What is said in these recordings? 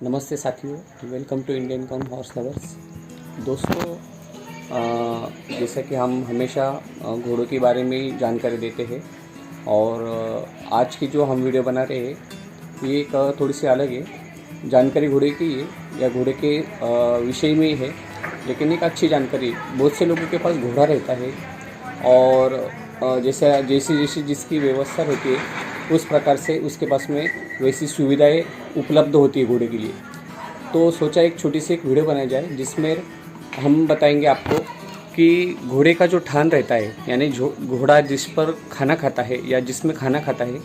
नमस्ते साथियों, welcome to Indian com horse lovers. दोस्तों, जैसा कि हम हमेशा घोड़ों के बारे में जानकारी देते हैं और आज की जो हम वीडियो बना रहे हैं ये एक थोड़ी सी अलग है। जानकारी घोड़े की है या घोड़े के विषय में ही है, लेकिन एक अच्छी जानकारी। बहुत से लोगों के पास घोड़ा रहता है और जैसी जिसकी व्यवस्था रहती है उस प्रकार से उसके पास में वैसी सुविधाएं उपलब्ध होती है घोड़े के लिए। तो सोचा एक छोटी सी एक वीडियो बनाई जाए जिसमें हम बताएंगे आपको कि घोड़े का जो ठान रहता है, यानी जो घोड़ा जिस पर खाना खाता है या जिसमें खाना खाता है,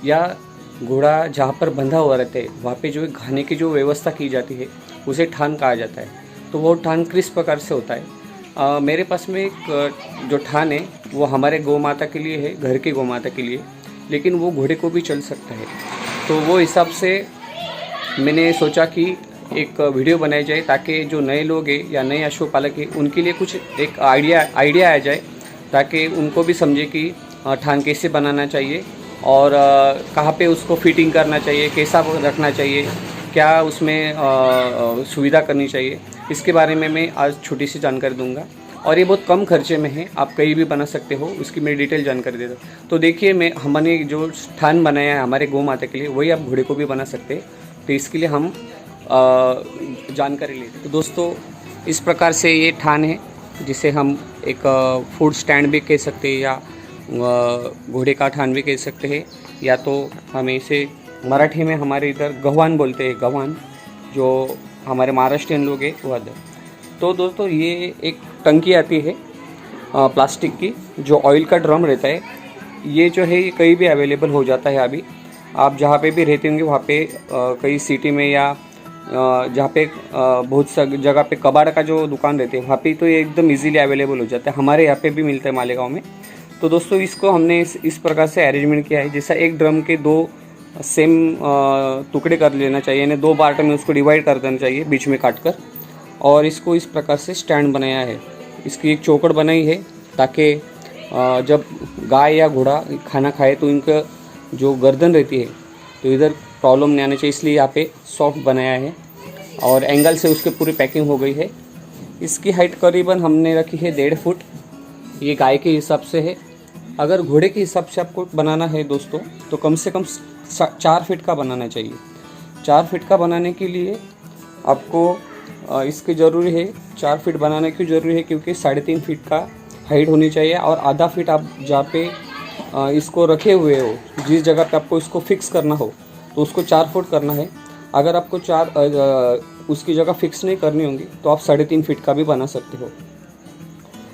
या घोड़ा जहाँ पर बंधा हुआ रहता है वहाँ पे जो खाने की जो व्यवस्था की जाती है उसे ठान कहा जाता है। तो वो ठान किस प्रकार से होता है? मेरे पास में एक जो ठान है वो हमारे गौ माता के लिए है, घर की गौ माता के लिए, लेकिन वो घोड़े को भी चल सकता है। तो वो हिसाब से मैंने सोचा कि एक वीडियो बनाई जाए ताकि जो नए लोग हैं या नए अश्वपालक हैं उनके लिए कुछ एक आइडिया आ जाए, ताकि उनको भी समझे कि ठान कैसे बनाना चाहिए और कहाँ पे उसको फिटिंग करना चाहिए, कैसा रखना चाहिए, क्या उसमें सुविधा करनी चाहिए। इसके बारे में मैं आज छोटी सी जानकारी दूंगा और ये बहुत कम खर्चे में है, आप कहीं भी बना सकते हो, उसकी मैं डिटेल जानकारी देता हूँ। तो देखिए, हमने जो स्थान बनाया है हमारे गौ माता के लिए वही आप घोड़े को भी बना सकते हैं। तो इसके लिए हम जानकारी लेते हैं। तो दोस्तों, इस प्रकार से ये ठान है जिसे हम एक फूड स्टैंड भी कह सकते हैं या घोड़े का ठान भी कह सकते हैं, या तो हमें इसे मराठी में हमारे इधर गव्हाण बोलते हैं, गव्हाण जो हमारे महाराष्ट्रियन लोग हैं वो अदर। तो दोस्तों, ये एक टंकी आती है प्लास्टिक की, जो ऑयल का ड्रम रहता है। ये जो है ये कहीं भी अवेलेबल हो जाता है। अभी आप जहाँ पे भी रहते होंगे वहाँ पे कई सिटी में या जहाँ पे बहुत सा जगह पे कबाड़ का जो दुकान रहते हैं वहाँ पे तो ये एकदम इजीली अवेलेबल हो जाता है। हमारे यहाँ पे भी मिलता है मालेगांव में। तो दोस्तों, इसको हमने इस प्रकार से अरेंजमेंट किया है, जैसा एक ड्रम के दो सेम टुकड़े कर लेना चाहिए, यानी दो पार्ट में उसको डिवाइड कर देना चाहिए बीच में काट कर, और इसको इस प्रकार से स्टैंड बनाया है। इसकी एक चौकड़ बनाई है ताकि जब गाय या घोड़ा खाना खाए तो इनका जो गर्दन रहती है तो इधर प्रॉब्लम नहीं आनी चाहिए, इसलिए यहाँ पे सॉफ्ट बनाया है और एंगल से उसके पूरी पैकिंग हो गई है। इसकी हाइट करीबन हमने रखी है 1.5 फुट। ये गाय के हिसाब से है। अगर घोड़े के हिसाब से आपको बनाना है दोस्तों तो कम से कम 4 फीट का बनाना चाहिए। 4 फीट का बनाने के लिए आपको इसकी ज़रूरी है, 4 फीट बनाने की ज़रूरी है क्योंकि 3.5 फीट का हाइट होनी चाहिए और आधा फीट आप जहाँ पे इसको रखे हुए हो, जिस जगह पे आपको इसको फिक्स करना हो तो उसको 4 फुट करना है। अगर आपको उसकी जगह फिक्स नहीं करनी होगी तो आप 3.5 फीट का भी बना सकते हो,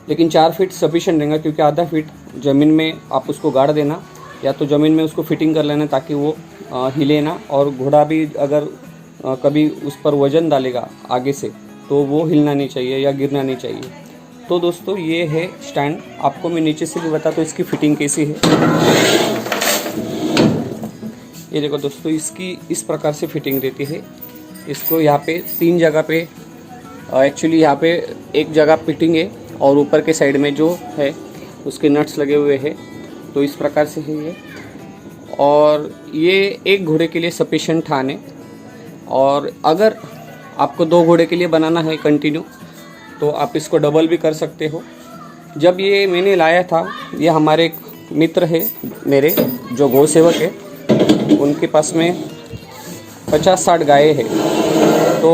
लेकिन 4 फीट सफिशिएंट रहेगा क्योंकि आधा फीट ज़मीन में आप उसको गाड़ देना, या तो ज़मीन में उसको फिटिंग कर लेना ताकि वो हिले ना, और घोड़ा भी अगर कभी उस पर वज़न डालेगा आगे से तो वो हिलना नहीं चाहिए या गिरना नहीं चाहिए। तो दोस्तों, ये है स्टैंड। आपको मैं नीचे से भी बताता हूँ इसकी फ़िटिंग कैसी है। ये देखो दोस्तों, इसकी इस प्रकार से फिटिंग रहती है। इसको यहाँ पे 3 जगह पे एक्चुअली यहाँ पे एक जगह फिटिंग है और ऊपर के साइड में जो है उसके नट्स लगे हुए हैं। तो इस प्रकार से है ये, और ये एक घोड़े के लिए सफिशिएंट ठान है। और अगर आपको 2 घोड़े के लिए बनाना है कंटिन्यू तो आप इसको डबल भी कर सकते हो। जब ये मैंने लाया था, ये हमारे एक मित्र है मेरे जो गौ सेवक है, उनके पास में 50-60 गायें हैं। तो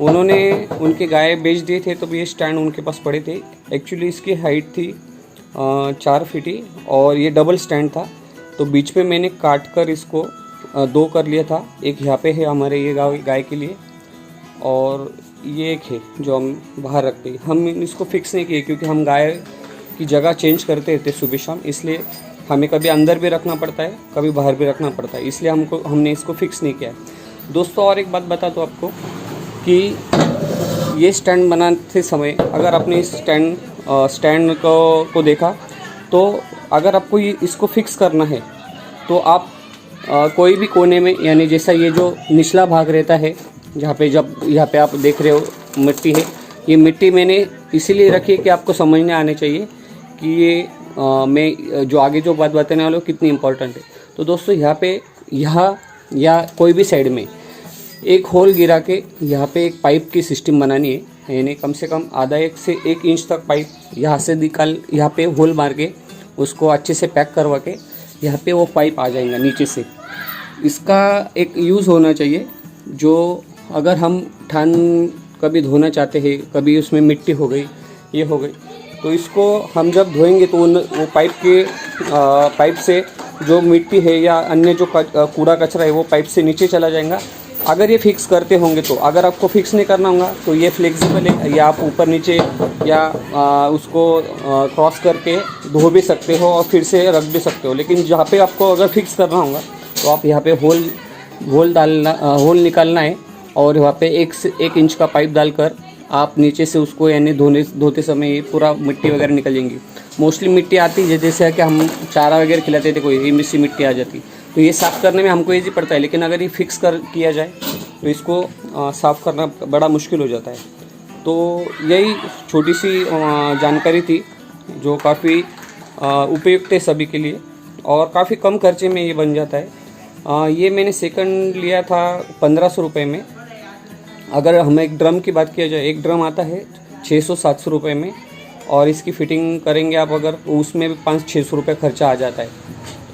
उन्होंने उनके गाय बेच दिए थे तो ये स्टैंड उनके पास पड़े थे। एक्चुअली इसकी हाइट थी 4 फीट ही और ये डबल स्टैंड था। तो बीच में मैंने काट कर इसको 2 कर लिया था। एक यहाँ पे है हमारे ये गाय के लिए, और ये एक है जो हम बाहर रखते हैं। हम इसको फिक्स नहीं किए क्योंकि हम गाय की जगह चेंज करते रहते सुबह शाम, इसलिए हमें कभी अंदर भी रखना पड़ता है कभी बाहर भी रखना पड़ता है, इसलिए हमने इसको फिक्स नहीं किया है। दोस्तों, और एक बात बता दूँ आपको कि ये स्टैंड बनाते समय अगर आपने इस स्टैंड को देखा तो अगर आपको इसको फिक्स करना है तो आप कोई भी कोने में, यानी जैसा ये जो निचला भाग रहता है जहाँ पे आप देख रहे हो मिट्टी है, ये मिट्टी मैंने इसीलिए रखी है कि आपको समझने आने चाहिए कि ये मैं जो आगे जो बात बताने वाला हूँ कितनी इम्पोर्टेंट है। तो दोस्तों, यहाँ पे या कोई भी साइड में एक होल गिरा के यहाँ पे एक पाइप की सिस्टम बनानी है, यानी कम से कम आधा 1 से 1 इंच तक पाइप यहाँ से निकाल, यहाँ पे होल मार के उसको अच्छे से पैक करवा के यहाँ पे वो पाइप आ जाएगा नीचे से। इसका एक यूज़ होना चाहिए, जो अगर हम ठान कभी धोना चाहते हैं, कभी उसमें मिट्टी हो गई, ये हो गई, तो इसको हम जब धोएंगे तो वो पाइप से जो मिट्टी है या अन्य जो कूड़ा कचरा है वो पाइप से नीचे चला जाएगा। अगर ये फिक्स करते होंगे तो, अगर आपको फिक्स नहीं करना होगा तो ये फ्लेक्सिबल है, या आप ऊपर नीचे या उसको क्रॉस करके धो भी सकते हो और फिर से रख भी सकते हो। लेकिन जहाँ पे आपको अगर फिक्स करना होगा तो आप यहाँ पे होल निकालना है और वहाँ पे 1 इंच का पाइप डालकर आप नीचे से उसको यानी धोते समय ये पूरा मिट्टी वगैरह निकल जाएंगी। मोस्टली मिट्टी आती है, जैसे कि हम चारा वगैरह खिलाते थे कोई मिट्टी मिट्टी आ जाती, तो ये साफ़ करने में हमको ईजी पड़ता है। लेकिन अगर ये फिक्स किया जाए तो इसको साफ़ करना बड़ा मुश्किल हो जाता है। तो यही छोटी सी जानकारी थी जो काफ़ी उपयुक्त है सभी के लिए और काफ़ी कम खर्चे में ये बन जाता है। ये मैंने सेकंड लिया था 1500 रुपये में। अगर हम एक ड्रम की बात किया जाए, एक ड्रम आता है 600-700 रुपये में, और इसकी फ़िटिंग करेंगे आप अगर तो उसमें भी 500-600 रुपये खर्चा आ जाता है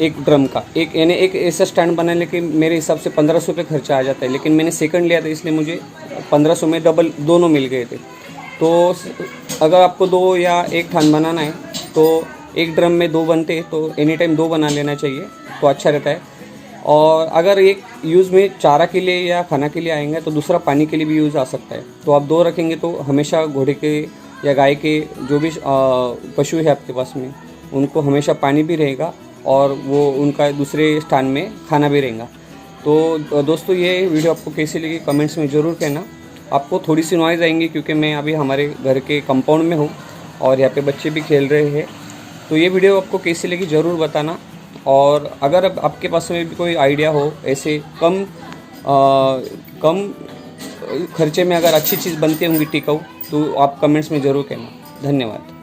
एक ड्रम का। यानी एक ऐसा स्टैंड बनाने के मेरे हिसाब से 1500 रुपये खर्चा आ जाता है। लेकिन मैंने सेकंड लिया था इसलिए मुझे 1500 में डबल दोनों मिल गए थे। तो अगर आपको 2 या 1 ठान बनाना है तो एक ड्रम में 2 बनते, तो एनी टाइम 2 बना लेना चाहिए तो अच्छा रहता है। और अगर एक यूज़ में चारा के लिए या खाना के लिए आएंगे तो दूसरा पानी के लिए भी यूज़ आ सकता है। तो आप 2 रखेंगे तो हमेशा घोड़े के या गाय के जो भी पशु है आपके पास में, उनको हमेशा पानी भी रहेगा और वो उनका दूसरे स्थान में खाना भी रहेगा। तो दोस्तों ये वीडियो आपको कैसी लगी कमेंट्स में ज़रूर कहना। आपको थोड़ी सी नॉइज़ आएंगी क्योंकि मैं अभी हमारे घर के कंपाउंड में हूँ और यहाँ पे बच्चे भी खेल रहे हैं। तो ये वीडियो आपको कैसी लगी ज़रूर बताना। और अगर आपके पास में भी कोई आइडिया हो ऐसे कम खर्चे में अगर अच्छी चीज़ बनती होंगी टिकाऊ, तो आप कमेंट्स में ज़रूर कहना। धन्यवाद।